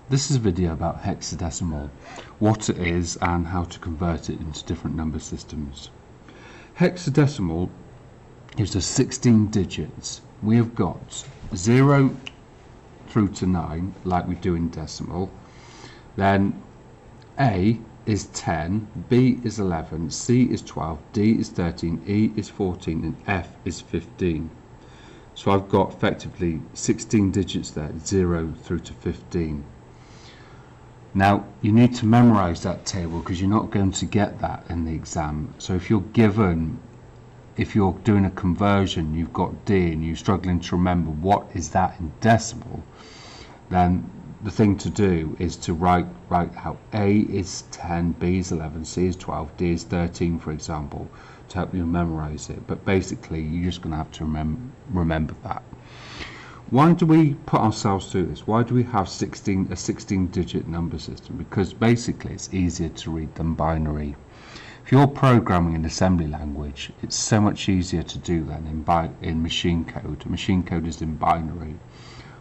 This is a video about hexadecimal, what it is and how to convert it into different number systems. Hexadecimal is the 16 digits. We have got 0 through to 9 like we do in decimal. Then A is 10, B is 11, C is 12, D is 13, E is 14 and F is 15. So I've got effectively 16 digits there, 0 through to 15. Now you need to memorize that table because you're not going to get that in the exam. So if you're doing a conversion, you've got D and you're struggling to remember what is that in decimal, then the thing to do is to write out A is 10, B is 11, C is 12, D is 13, for example, to help you memorize it. But basically you're just going to have to remember that. Why do we put ourselves through this? Why do we have a 16 digit number system? Because basically it's easier to read than binary. If you're programming in assembly language, it's so much easier to do than in machine code. Machine code is in binary.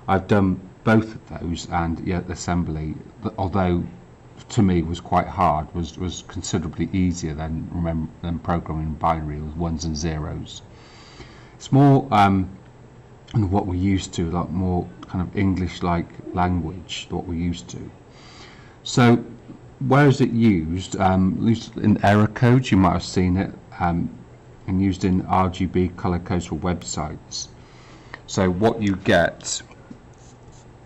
I've done both of those, and yet assembly, although to me was quite hard, was considerably easier than programming in binary with ones and zeros. It's more and what we're used to, like more kind of English-like language, what we're used to. So where is it used? Used in error codes, you might have seen it, and used in RGB color codes for websites. So what you get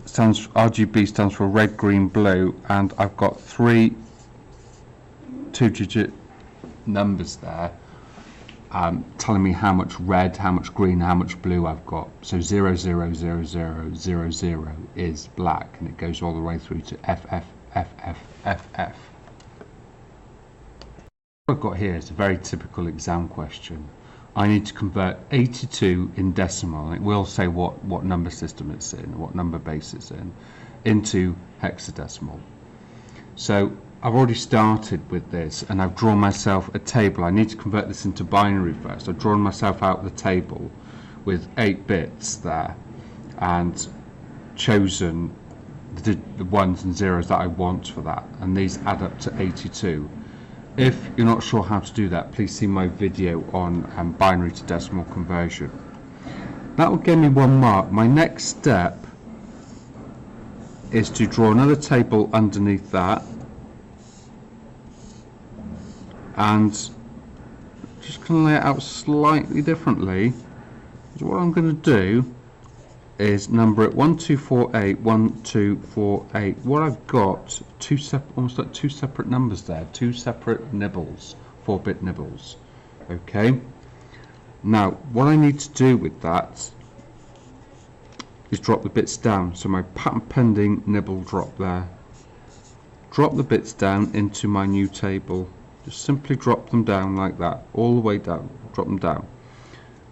RGB stands for red, green, blue, and I've got 3 2-digit numbers there telling me how much red, how much green, how much blue I've got. So 000000 is black, and it goes all the way through to FFFFFF. What I've got here is a very typical exam question. I need to convert 82 in decimal, and it will say what number system it's in, what number base it's in, into hexadecimal. So I've already started with this, and I've drawn myself a table. I need to convert this into binary first. I've drawn myself out the table with 8 bits there, and chosen the ones and zeros that I want for that, and these add up to 82. If you're not sure how to do that, please see my video on binary to decimal conversion. That will give me 1 mark. My next step is to draw another table underneath that, and just going to lay it out slightly differently. So what I'm going to do is number it 1 2 4 8 1 2 4 8. What I've got almost like 2 separate numbers there, 2 separate nibbles, 4-bit nibbles. Okay, now what I need to do with that is drop the bits down. So my pattern pending nibble drop there, drop the bits down into my new table. Just simply drop them down like that, all the way down, drop them down.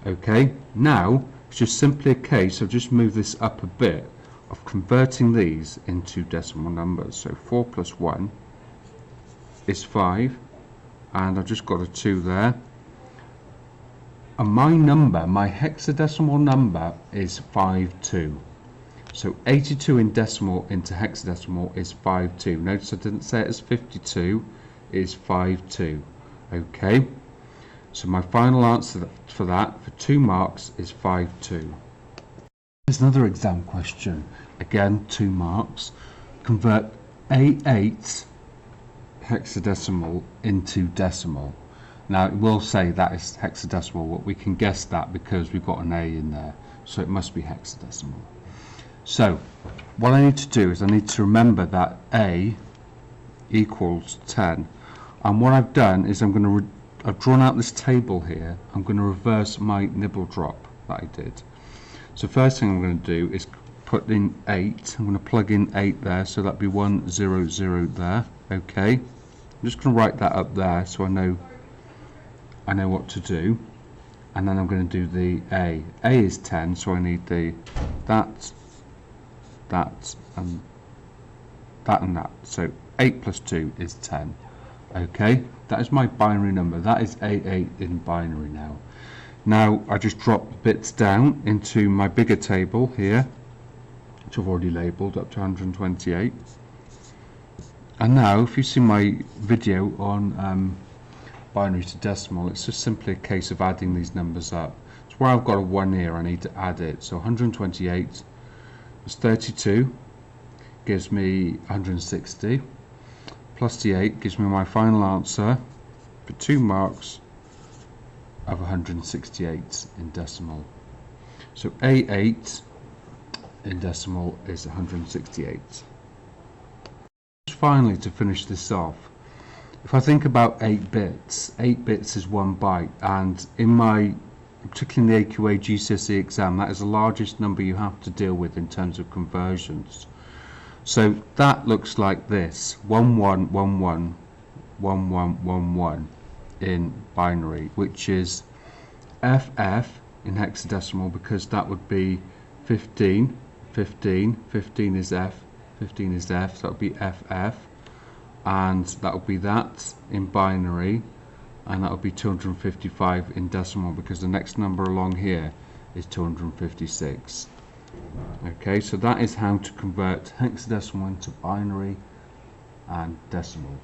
Okay, now it's just simply a case of just move this up a bit of converting these into decimal numbers. So 4 plus 1 is 5, and I've just got a 2 there. And my number, my hexadecimal number, is 52. So 82 in decimal into hexadecimal is 52. Notice I didn't say it as 52, it is 52. Okay, so my final answer for that, for 2 marks, is 52. Here's another exam question. Again, 2 marks. Convert A8 hexadecimal into decimal. Now it will say that is hexadecimal, but we can guess that because we've got an A in there, so it must be hexadecimal. So what I need to do is I need to remember that A equals 10, and what I've done is I've drawn out this table here. I'm going to reverse my nibble drop that I did. So first thing I'm going to do is put in 8. I'm going to plug in 8 there, so that'd be 1 0 0 there. Okay, I'm just going to write that up there so I know what to do, and then I'm going to do the A. A is 10, so I need the that and that. So 8 plus 2 is 10. Okay, that is my binary number. That is A8 in binary now. Now I just drop bits down into my bigger table here, which I've already labelled up to 128. And now if you see my video on binary to decimal, it's just simply a case of adding these numbers up. So where I've got a 1 here, I need to add it. So 128 is 32, gives me 160, plus the 8 gives me my final answer for 2 marks of 168 in decimal. So A8 in decimal is 168. Finally, to finish this off, if I think about 8 bits, 8 bits is 1 byte, and in my, particularly in the AQA GCSE exam, that is the largest number you have to deal with in terms of conversions. So that looks like this: 1111 1111 in binary, which is FF in hexadecimal, because that would be 15, 15, 15 is F, 15 is F, so that would be FF, and that would be that in binary, and that would be 255 in decimal, because the next number along here is 256. Okay, so that is how to convert hexadecimal into binary and decimal.